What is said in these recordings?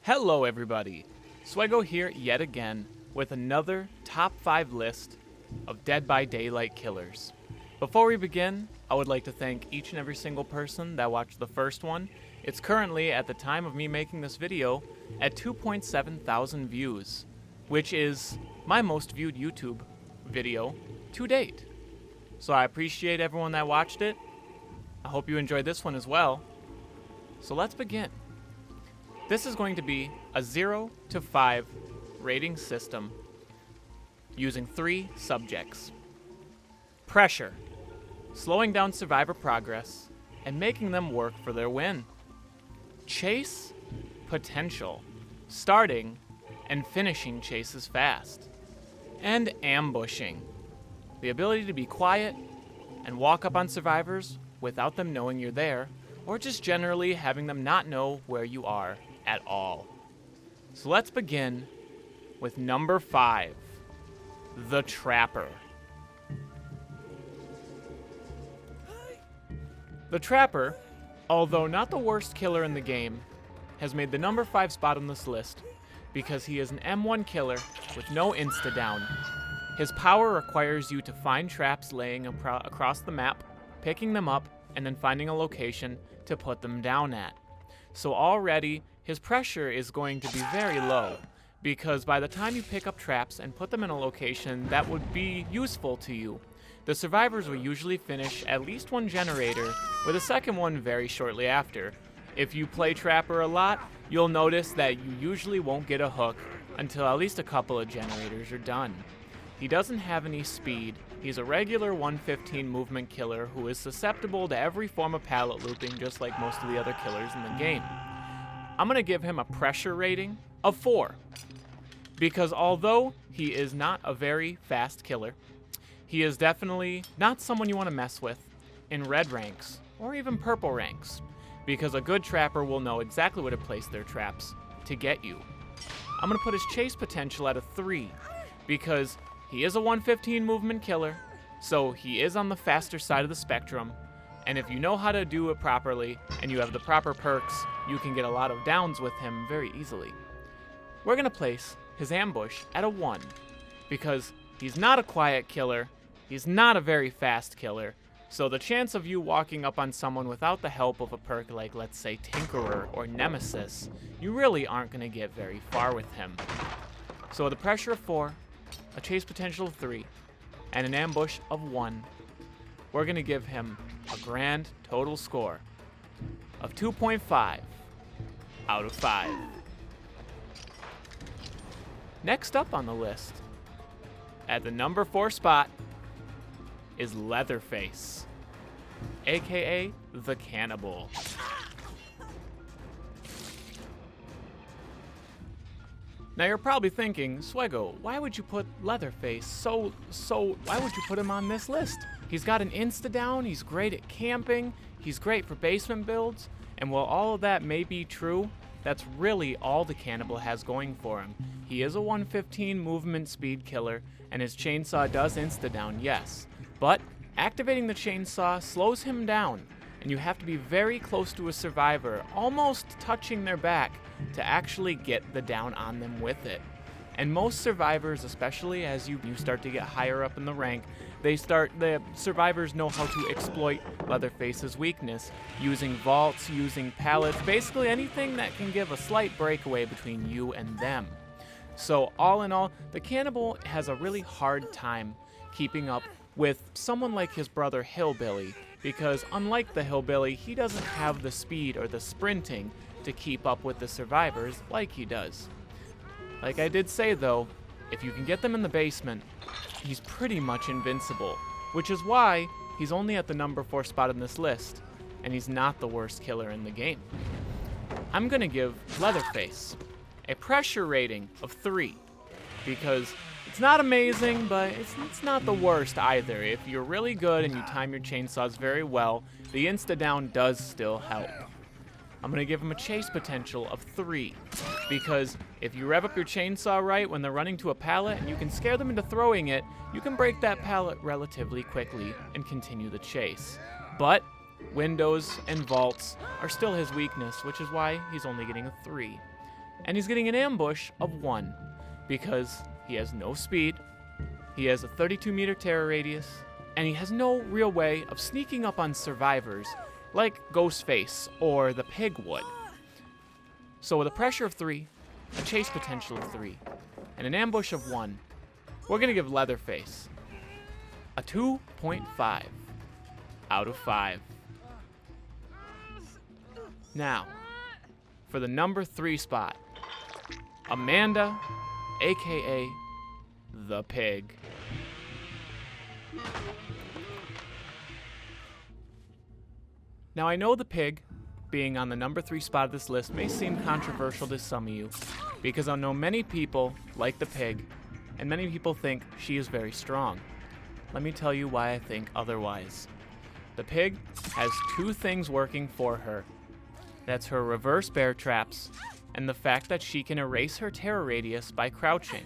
Hello everybody, Swego here yet again with another top 5 list of Dead by Daylight killers. Before we begin, I would like to thank each and every single person that watched the first one. It's currently, at the time of me making this video, at 2.7 thousand views, which is my most viewed YouTube video to date. So I appreciate everyone that watched it. I hope you enjoyed this one as well. So let's begin. This is going to be a 0 to 5 rating system using 3 subjects. Pressure, slowing down survivor progress and making them work for their win. Chase, potential, starting and finishing chases fast. And ambushing, the ability to be quiet and walk up on survivors without them knowing you're there, or just generally having them not know where you are at all. So let's begin with number 5, the Trapper. The Trapper, although not the worst killer in the game, has made the number 5 spot on this list because he is an M1 killer with no insta-down. His power requires you to find traps laying across the map, picking them up, and then finding a location to put them down at. So already, his pressure is going to be very low, because by the time you pick up traps and put them in a location that would be useful to you, the survivors will usually finish at least one generator, with a second one very shortly after. If you play Trapper a lot, you'll notice that you usually won't get a hook until at least a couple of generators are done. He doesn't have any speed. He's a regular 115 movement killer who is susceptible to every form of pallet looping just like most of the other killers in the game. I'm going to give him a pressure rating of 4, because although he is not a very fast killer, he is definitely not someone you want to mess with in red ranks or even purple ranks, because a good trapper will know exactly where to place their traps to get you. I'm going to put his chase potential at a 3, because he is a 115 movement killer, so he is on the faster side of the spectrum, and if you know how to do it properly and you have the proper perks, you can get a lot of downs with him very easily. We're going to place his ambush at a 1, because he's not a quiet killer, he's not a very fast killer, so the chance of you walking up on someone without the help of a perk like, let's say, Tinkerer or Nemesis, you really aren't going to get very far with him. So with a pressure of 4, a chase potential of 3, and an ambush of 1, we're going to give him a grand total score of 2.5 out of 5. Next up on the list, at the number 4 spot, is Leatherface, aka the Cannibal. Now you're probably thinking, Swego, why would you put Leatherface why would you put him on this list? He's got an insta-down, he's great at camping, he's great for basement builds, and while all of that may be true, that's really all the Cannibal has going for him. He is a 115 movement speed killer, and his chainsaw does insta-down, yes, but activating the chainsaw slows him down, and you have to be very close to a survivor, almost touching their back, to actually get the down on them with it. And most survivors, especially as you start to get higher up in the rank, the survivors know how to exploit Leatherface's weakness, using vaults, using pallets, basically anything that can give a slight breakaway between you and them. So all in all, the Cannibal has a really hard time keeping up with someone like his brother Hillbilly, because unlike the Hillbilly, he doesn't have the speed or the sprinting to keep up with the survivors like he does. Like I did say though, if you can get them in the basement, he's pretty much invincible, which is why he's only at the number 4 spot on this list, and he's not the worst killer in the game. I'm gonna give Leatherface a pressure rating of 3, because it's not amazing, but it's not the worst either. If you're really good and you time your chainsaws very well, the insta-down does still help. I'm going to give him a chase potential of 3, because if you rev up your chainsaw right when they're running to a pallet and you can scare them into throwing it, you can break that pallet relatively quickly and continue the chase. But windows and vaults are still his weakness, which is why he's only getting a 3. And he's getting an ambush of 1 because he has no speed, he has a 32-meter terror radius, and he has no real way of sneaking up on survivors like Ghostface or the Pig would. So with a pressure of 3, a chase potential of 3, and an ambush of 1, we're going to give Leatherface a 2.5 out of 5. Now, for the number 3 spot, Amanda, aka the Pig. Now I know the Pig, being on the number 3 spot of this list, may seem controversial to some of you, because I know many people like the Pig, and many people think she is very strong. Let me tell you why I think otherwise. The Pig has 2 things working for her. That's her reverse bear traps, and the fact that she can erase her terror radius by crouching.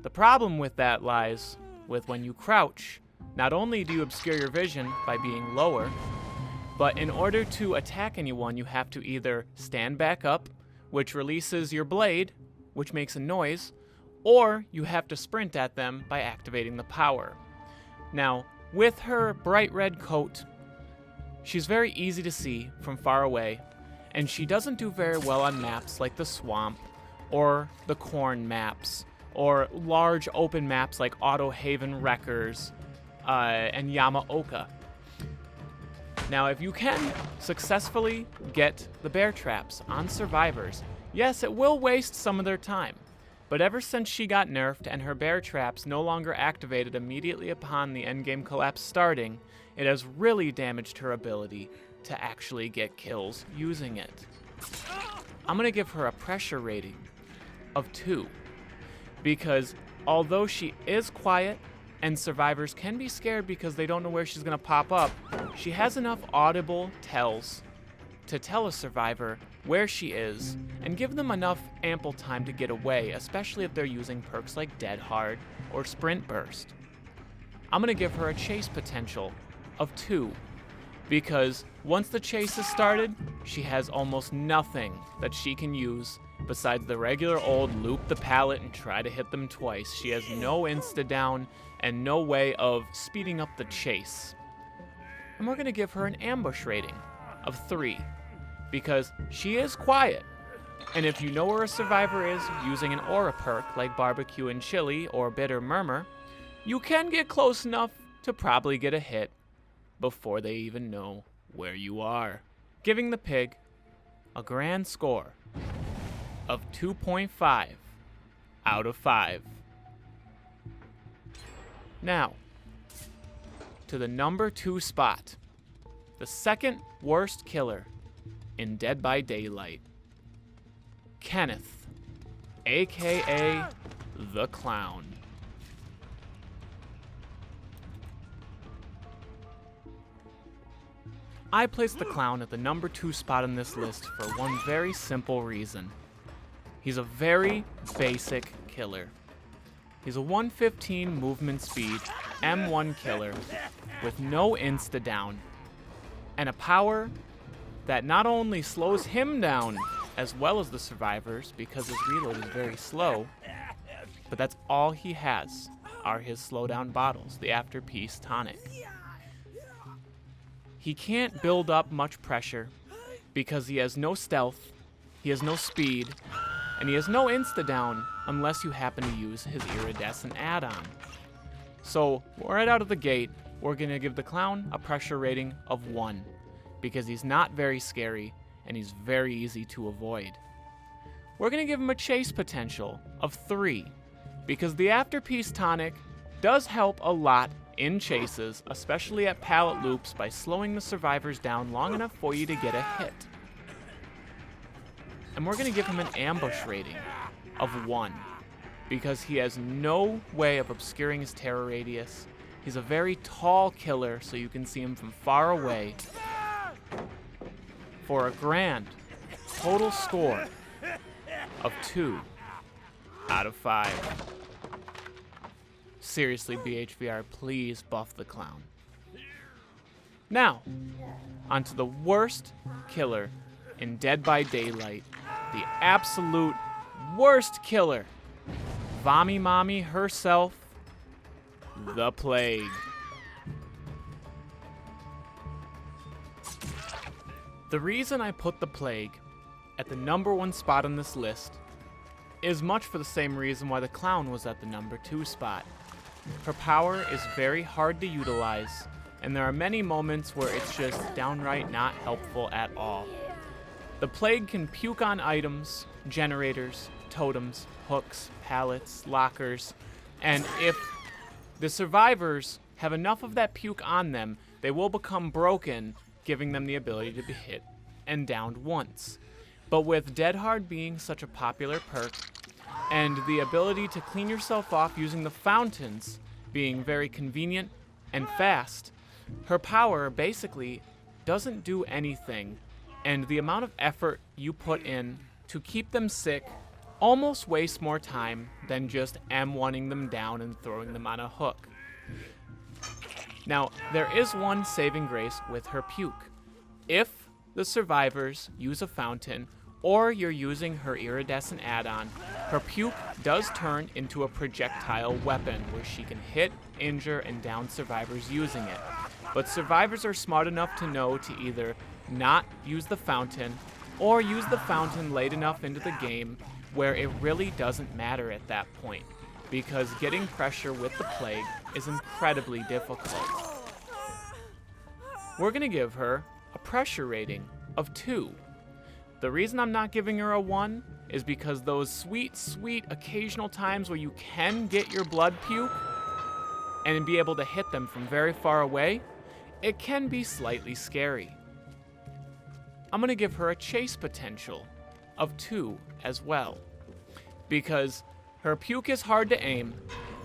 The problem with that lies with when you crouch, not only do you obscure your vision by being lower, but in order to attack anyone, you have to either stand back up, which releases your blade, which makes a noise, or you have to sprint at them by activating the power. Now, with her bright red coat, she's very easy to see from far away, and she doesn't do very well on maps like the swamp, or the corn maps, or large open maps like Auto Haven Wreckers, and Yamaoka. Now, if you can successfully get the bear traps on survivors, yes, it will waste some of their time. But ever since she got nerfed and her bear traps no longer activated immediately upon the endgame collapse starting, it has really damaged her ability to actually get kills using it. I'm going to give her a pressure rating of 2, because although she is quiet and survivors can be scared because they don't know where she's going to pop up, she has enough audible tells to tell a survivor where she is and give them enough ample time to get away, especially if they're using perks like Dead Hard or Sprint Burst. I'm going to give her a chase potential of 2, because once the chase is started, she has almost nothing that she can use besides the regular old loop the pallet and try to hit them twice. She has no insta-down and no way of speeding up the chase. And we're going to give her an ambush rating of 3, because she is quiet, and if you know where a survivor is using an aura perk like Barbecue and Chili or Bitter Murmur, you can get close enough to probably get a hit before they even know where you are. Giving the Pig a grand score of 2.5 out of 5. Now, to the number 2 spot, the second worst killer in Dead by Daylight, Kenneth, aka the Clown. I placed the Clown at the number 2 spot on this list for one very simple reason. He's a very basic killer. He's a 115 movement speed M1 killer with no insta-down, and a power that not only slows him down as well as the survivors because his reload is very slow, but that's all he has are his slowdown bottles, the After Peace tonic. He can't build up much pressure because he has no stealth, he has no speed, and he has no insta-down unless you happen to use his iridescent add-on. So, right out of the gate, we're going to give the Clown a pressure rating of 1, because he's not very scary and he's very easy to avoid. We're going to give him a chase potential of 3, because the After Peace tonic does help a lot in chases, especially at pallet loops, by slowing the survivors down long enough for you to get a hit. And we're going to give him an ambush rating of 1, because he has no way of obscuring his terror radius. He's a very tall killer, so you can see him from far away. For a grand total score of 2 out of 5. Seriously, BHVR, please buff the Clown. Now, onto the worst killer in Dead by Daylight, the absolute worst killer. Vommy Mommy herself, the Plague. The reason I put the Plague at the #1 spot on this list is much for the same reason why the Clown was at the #2 spot. Her power is very hard to utilize, and there are many moments where it's just downright not helpful at all. The Plague can puke on items, generators, totems, hooks, pallets, lockers, and if the survivors have enough of that puke on them, they will become broken, giving them the ability to be hit and downed once. But with Dead Hard being such a popular perk, and the ability to clean yourself off using the fountains being very convenient and fast, her power basically doesn't do anything, and the amount of effort you put in to keep them sick almost wastes more time than just M1ing them down and throwing them on a hook. Now, there is one saving grace with her puke. If the survivors use a fountain, or you're using her iridescent add-on, her puke does turn into a projectile weapon where she can hit, injure, and down survivors using it. But survivors are smart enough to know to either not use the fountain, or use the fountain late enough into the game where it really doesn't matter at that point, because getting pressure with the Plague is incredibly difficult. We're gonna give her a pressure rating of 2. The reason I'm not giving her a 1 is because those sweet, sweet occasional times where you can get your blood puke and be able to hit them from very far away, it can be slightly scary. I'm gonna give her a chase potential of 2 as well, because her puke is hard to aim,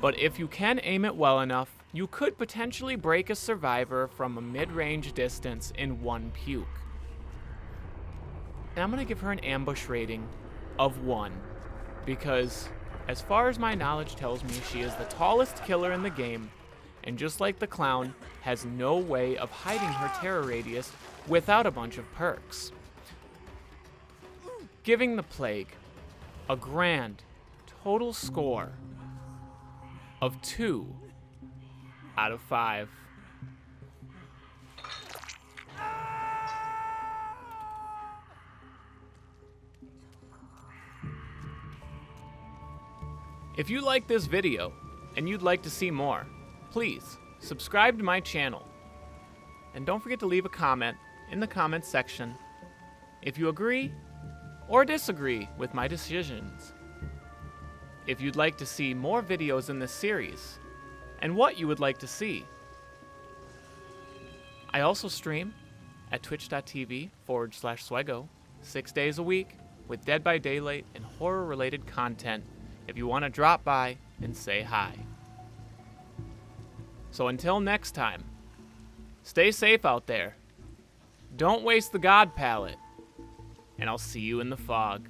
but if you can aim it well enough, you could potentially break a survivor from a mid-range distance in 1 puke. And I'm gonna give her an ambush rating of 1, because as far as my knowledge tells me, she is the tallest killer in the game, and just like the Clown, has no way of hiding her terror radius without a bunch of perks. Giving the Plague a grand total score of 2 out of 5. If you like this video and you'd like to see more, please subscribe to my channel. And don't forget to leave a comment in the comments section if you agree or disagree with my decisions. If you'd like to see more videos in this series and what you would like to see. I also stream at twitch.tv/Swego 6 days a week with Dead by Daylight and horror-related content if you want to drop by and say hi. So until next time, stay safe out there. Don't waste the God palette, and I'll see you in the fog.